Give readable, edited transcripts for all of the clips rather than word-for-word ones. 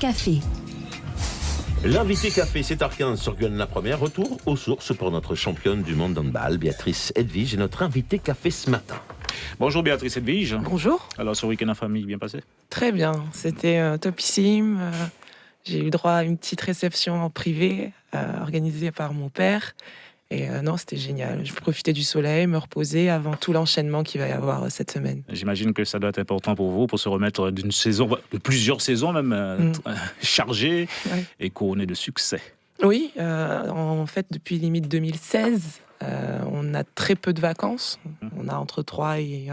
café. L'invité café, c'est Arquin sur Guyane la Première. Retour aux sources pour notre championne du monde d'handball, Béatrice Edwige, et notre invité café ce matin. Bonjour Béatrice Edwige. Bonjour. Alors ce week-end en famille, bien passé? Très bien, c'était topissime. J'ai eu droit à une petite réception en privé organisée par mon père. Et non, c'était génial. Je profitais du soleil, me reposer avant tout l'enchaînement qu'il va y avoir cette semaine. J'imagine que ça doit être important pour vous, pour se remettre d'une saison, de plusieurs saisons même, chargées et couronnées de succès. Oui, en fait, depuis limite 2016, on a très peu de vacances. On a entre 3 et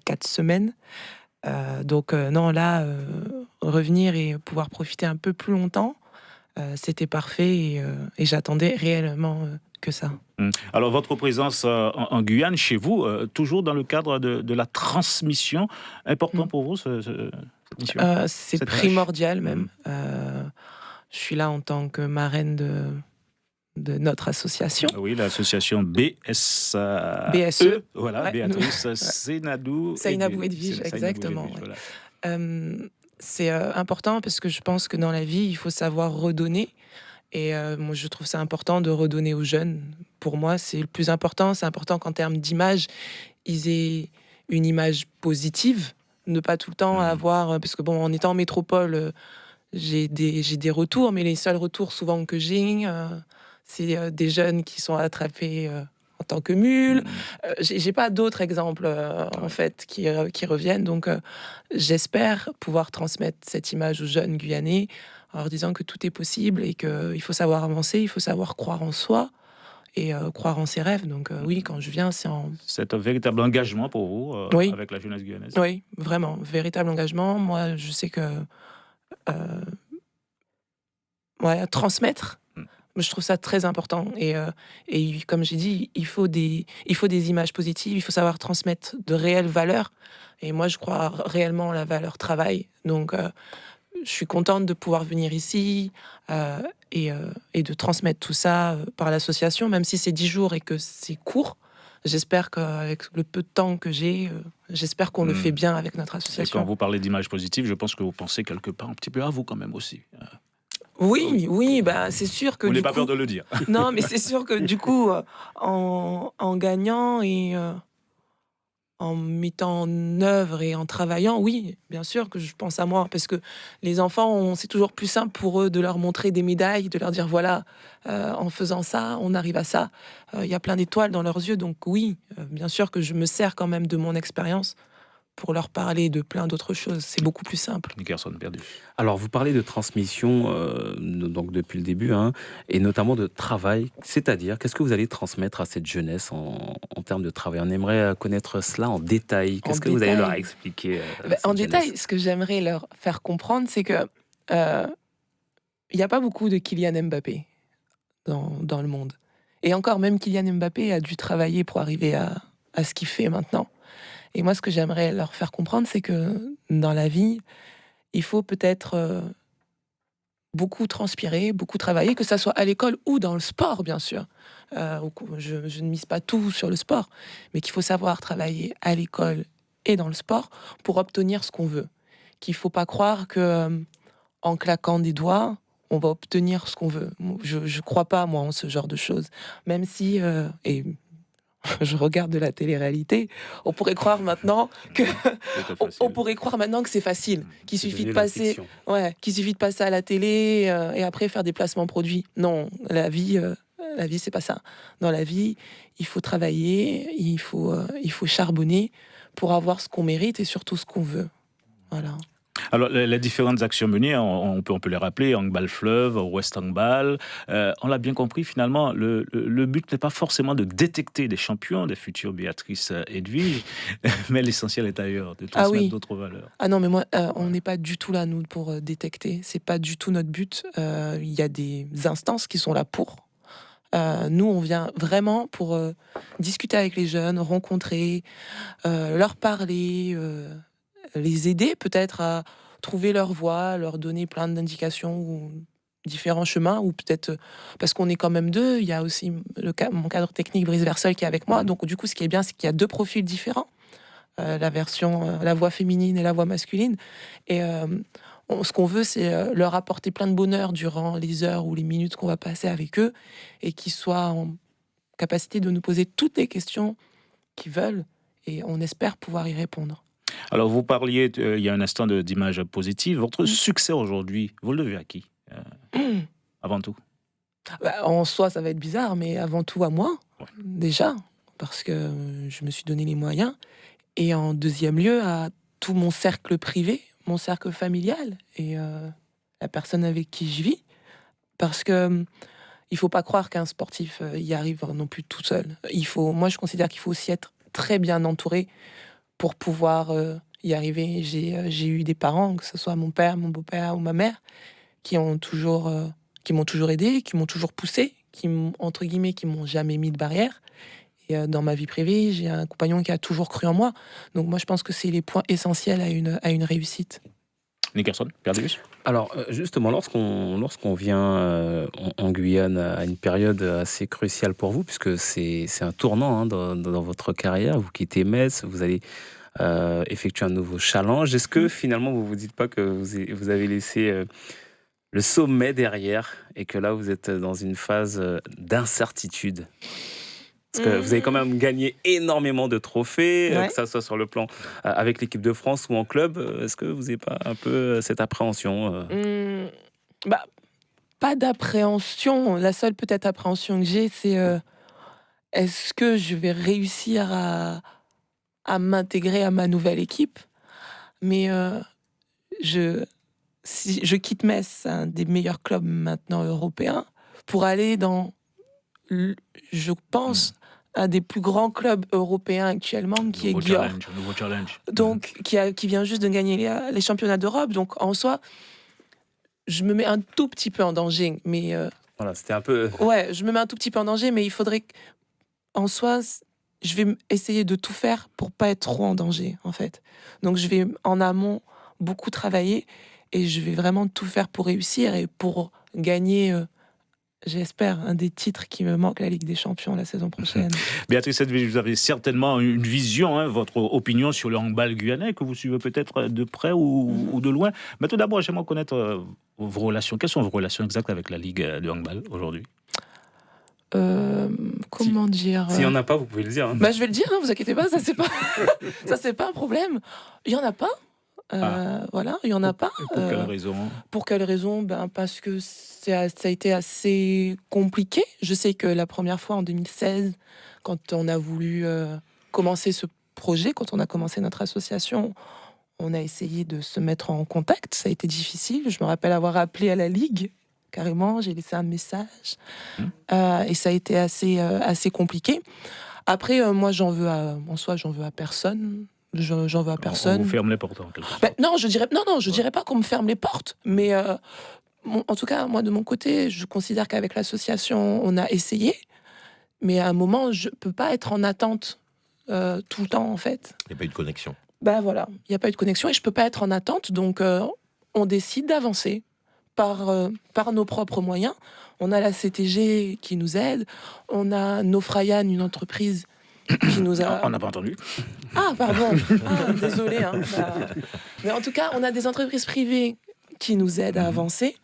4 semaines. Donc non, là, revenir et pouvoir profiter un peu plus longtemps, c'était parfait et j'attendais réellement que ça. Alors votre présence en Guyane, chez vous, toujours dans le cadre de la transmission, important pour vous cette mission? C'est cette primordial tâche. même. Je suis là en tant que marraine de notre association. Oui, l'association BSE. Voilà, Ouais. Béatrice Seynabou Edwige, exactement. Voilà. C'est important parce que je pense que dans la vie, il faut savoir redonner. Et moi, je trouve ça important de redonner aux jeunes. Pour moi, c'est le plus important. C'est important qu'en termes d'image, ils aient une image positive. Ne pas tout le temps avoir... Parce que bon, en étant en métropole, j'ai des retours, mais les seuls retours souvent que j'ai, c'est des jeunes qui sont attrapés en tant que mules. J'ai pas d'autres exemples, en fait, qui reviennent. Donc, j'espère pouvoir transmettre cette image aux jeunes Guyanais en leur disant que tout est possible et qu'il faut savoir avancer, il faut savoir croire en soi et croire en ses rêves. Donc oui, quand je viens, C'est un véritable engagement pour vous Oui. avec la jeunesse guyanaise. Oui, vraiment, véritable engagement. Moi, je sais que transmettre, je trouve ça très important. Et comme j'ai dit, il faut des images positives, il faut savoir transmettre de réelles valeurs. Et moi, je crois réellement en la valeur travail. Donc, je suis contente de pouvoir venir ici et de transmettre tout ça par l'association, même si c'est 10 jours et que c'est court. J'espère qu'avec le peu de temps que j'ai, j'espère qu'on le fait bien avec notre Et association. quand vous parlez d'image positive, je pense que vous pensez quelque part un petit peu à vous quand même aussi. Oui, bah, c'est sûr que Vous n'avez pas peur de le dire. Non, mais c'est sûr que du coup, en gagnant et en mettant en œuvre et en travaillant, oui, bien sûr que je pense à moi. Parce que les enfants, c'est toujours plus simple pour eux de leur montrer des médailles, de leur dire, voilà, en faisant ça, on arrive à ça. Il y a plein d'étoiles dans leurs yeux. Donc oui, bien sûr que je me sers quand même de mon expérience pour leur parler de plein d'autres choses. C'est beaucoup plus simple. Nickerson perdu. Alors, vous parlez de transmission donc depuis le début, et notamment de travail. C'est-à-dire, qu'est-ce que vous allez transmettre à cette jeunesse en termes de travail? On aimerait connaître cela en détail. Qu'est-ce que vous allez leur expliquer En détail, ce que j'aimerais leur faire comprendre, c'est que il n'y a pas beaucoup de Kylian Mbappé dans le monde. Et encore, même Kylian Mbappé a dû travailler pour arriver à ce qu'il fait maintenant. Et moi, ce que j'aimerais leur faire comprendre, c'est que dans la vie, il faut peut-être beaucoup transpirer, beaucoup travailler, que ça soit à l'école ou dans le sport, bien sûr. Je ne mise pas tout sur le sport, mais qu'il faut savoir travailler à l'école et dans le sport pour obtenir ce qu'on veut. Qu'il ne faut pas croire que en claquant des doigts, on va obtenir ce qu'on veut. Je ne crois pas, moi, en ce genre de choses. Même si... je regarde de la télé-réalité, on pourrait croire maintenant que c'est facile, qu'il suffit de passer à la télé et après faire des placements produits. Non, la vie c'est pas ça. Dans la vie, il faut travailler, il faut charbonner pour avoir ce qu'on mérite et surtout ce qu'on veut. Voilà. Alors, les différentes actions menées, on peut les rappeler, Handball Fleuve, West Handball. On l'a bien compris, finalement, le but n'est pas forcément de détecter des champions, des futures Béatrice Edwige, mais l'essentiel est ailleurs, de transmettre d'autres valeurs. Ah non, mais moi, on n'est pas du tout là, nous, pour détecter. C'est pas du tout notre but. Il y a des instances qui sont là pour. Nous, on vient vraiment pour discuter avec les jeunes, rencontrer, leur parler... les aider peut-être à trouver leur voie, leur donner plein d'indications ou différents chemins, ou peut-être parce qu'on est quand même deux, il y a aussi mon cadre technique Brice Versel qui est avec moi, donc du coup ce qui est bien c'est qu'il y a deux profils différents, la voix féminine et la voix masculine, et ce qu'on veut, c'est leur apporter plein de bonheur durant les heures ou les minutes qu'on va passer avec eux et qu'ils soient en capacité de nous poser toutes les questions qu'ils veulent et on espère pouvoir y répondre. Alors, vous parliez il y a un instant d'images positives. Votre succès aujourd'hui, vous le devez à qui avant tout? En soi, ça va être bizarre, mais avant tout à moi, Ouais. déjà, parce que je me suis donné les moyens. Et en deuxième lieu, à tout mon cercle privé, mon cercle familial et la personne avec qui je vis. Parce que il faut pas croire qu'un sportif y arrive non plus tout seul. Moi, je considère qu'il faut aussi être très bien entouré pour pouvoir y arriver. J'ai eu des parents, que ce soit mon père, mon beau-père ou ma mère, qui m'ont toujours aidé, qui m'ont toujours poussé, qui m'ont jamais mis de barrière. Et dans ma vie privée, j'ai un compagnon qui a toujours cru en moi. Donc moi, je pense que c'est les points essentiels à une réussite. Nickerson, Pierre Davis. Alors, justement, lorsqu'on vient en Guyane à une période assez cruciale pour vous, puisque c'est un tournant dans votre carrière, vous quittez Metz, vous allez effectuer un nouveau challenge. Est-ce que finalement, vous vous dites pas que vous avez laissé le sommet derrière et que là, vous êtes dans une phase d'incertitude? Parce que vous avez quand même gagné énormément de trophées, Ouais. que ça soit sur le plan avec l'équipe de France ou en club. Est-ce que vous n'avez pas un peu cette appréhension Pas d'appréhension. La seule peut-être appréhension que j'ai, c'est est-ce que je vais réussir à m'intégrer à ma nouvelle équipe? Mais si je quitte Metz, un des meilleurs clubs maintenant européens, pour aller dans, je pense, un des plus grands clubs européens actuellement, qui est Győr. Nouveau challenge. Donc, qui vient juste de gagner les championnats d'Europe. Donc, en soi, je me mets un tout petit peu en danger. Mais Voilà, c'était un peu... ouais, je me mets un tout petit peu en danger, mais il faudrait en soi, je vais essayer de tout faire pour pas être trop en danger, en fait. Donc, je vais en amont beaucoup travailler et je vais vraiment tout faire pour réussir et pour gagner, j'espère, un des titres qui me manque, la Ligue des Champions, la saison prochaine. Béatrice Edvige, vous avez certainement une vision, votre opinion sur le handball guyanais, que vous suivez peut-être de près ou de loin. Mais tout d'abord, j'aimerais connaître vos relations. Quelles sont vos relations exactes avec la Ligue de handball aujourd'hui? Comment dire S'il n'y en a pas, vous pouvez le dire. Je vais le dire, vous inquiétez pas, ça c'est pas un problème. Il y en a pas. Voilà, il y en a pas. Pour quelle raison? Pour quelle raison? Parce que ça a été assez compliqué. Je sais que la première fois en 2016, quand on a voulu commencer ce projet, quand on a commencé notre association, on a essayé de se mettre en contact. Ça a été difficile. Je me rappelle avoir appelé à la Ligue, carrément. J'ai laissé un message. Et ça a été assez compliqué. Après, moi, j'en veux à personne. J'en veux à personne. On vous ferme les portes en quelque sorte. Non, je dirais pas qu'on me ferme les portes, mais en tout cas, moi de mon côté, je considère qu'avec l'association, on a essayé, mais à un moment, je peux pas être en attente tout le temps en fait. Il n'y a pas eu de connexion. Voilà, il n'y a pas eu de connexion et je peux pas être en attente, donc on décide d'avancer par nos propres moyens. On a la CTG qui nous aide, on a Nofrayan, une entreprise qui nous a... On n'a pas entendu. Ah, pardon. Désolé. Mais en tout cas, on a des entreprises privées qui nous aident à avancer.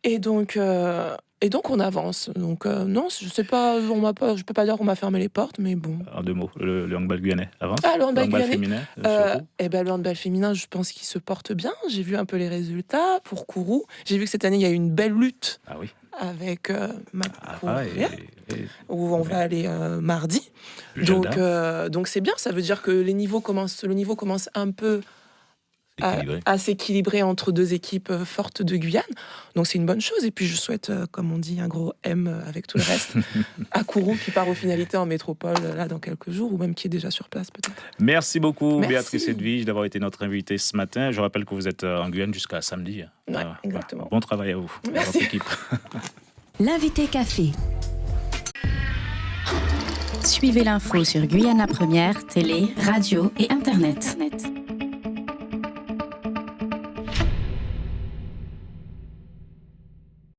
Et donc on avance. Donc, non, je sais pas, je peux pas dire qu'on m'a fermé les portes, mais bon. En deux mots, le handball guyanais avance. Le handball guyanais féminin, le handball féminin, je pense qu'il se porte bien. J'ai vu un peu les résultats pour Kourou. J'ai vu que cette année, il y a eu une belle lutte. Ah oui. Avec où on va aller mardi. Donc c'est bien, ça veut dire que le niveau commence un peu à s'équilibrer entre deux équipes fortes de Guyane. Donc c'est une bonne chose. Et puis je souhaite, comme on dit, un gros M avec tout le reste à Kourou qui part aux finalités en métropole là dans quelques jours ou même qui est déjà sur place peut-être. Merci beaucoup. Merci. Béatrice Edvige d'avoir été notre invitée ce matin. Je rappelle que vous êtes en Guyane jusqu'à samedi. Ouais, exactement. Bon travail à vous. Merci. À votre équipe. L'invité café. Suivez l'info sur Guyane la Première, télé, radio et internet.